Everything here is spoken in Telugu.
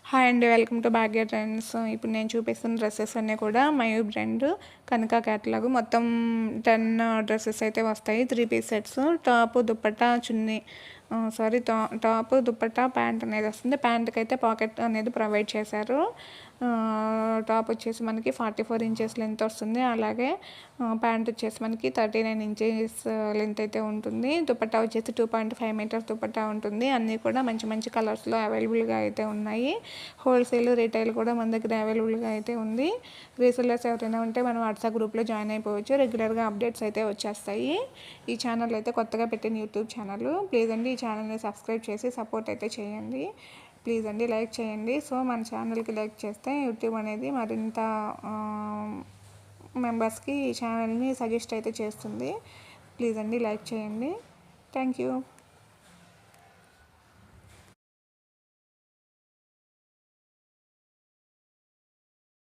హాయ్ అండి, వెల్కమ్ టు భాగ్య ట్రెండ్స్. ఇప్పుడు నేను చూపిస్తున్న డ్రెస్సెస్ అన్నీ కూడా మయూర్ బ్రాండ్ కనక క్యాటలాగ్. మొత్తం 10 డ్రెస్సెస్ అయితే వస్తాయి. 3 పీస్ సెట్స్, టాప్ దుప్పట్టా చున్నీ, టాప్ దుప్పట్టా ప్యాంట్ అనేది వస్తుంది. ప్యాంట్కి అయితే పాకెట్ అనేది ప్రొవైడ్ చేశారు. టాప్ వచ్చేసి మనకి 44 ఇంచెస్ లెంత్ వస్తుంది. అలాగే ప్యాంట్ వచ్చేసి మనకి 39 ఇంచెస్ లెంత్ అయితే ఉంటుంది. దుపట్టా వచ్చేసి 2.5 మీటర్స్ దుపట్టా ఉంటుంది. అన్నీ కూడా మంచి మంచి కలర్స్లో అవైలబుల్గా అయితే ఉన్నాయి. హోల్సేల్ రీటైల్ కూడా మన దగ్గర అవైలబుల్గా అయితే ఉంది. రీసెల్లర్స్ ఎవరైనా ఉంటే మనం వాట్సాప్ గ్రూప్లో జాయిన్ అయిపోవచ్చు. రెగ్యులర్గా అప్డేట్స్ అయితే వచ్చేస్తాయి. ఈ ఛానల్ అయితే కొత్తగా పెట్టిన యూట్యూబ్ ఛానల్. ప్లీజ్ అండి ఈ ఛానల్ని సబ్స్క్రైబ్ చేసి సపోర్ట్ అయితే చేయండి. ప్లీజ్ అండి లైక్ చేయండి. సో మన ఛానల్కి లైక్ చేస్తే యూట్యూబ్ అనేది మరింత మెంబర్స్కి ఈ ఛానల్ని సజెస్ట్ అయితే చేస్తుంది. ప్లీజ్ అండి లైక్ చేయండి. Thank you.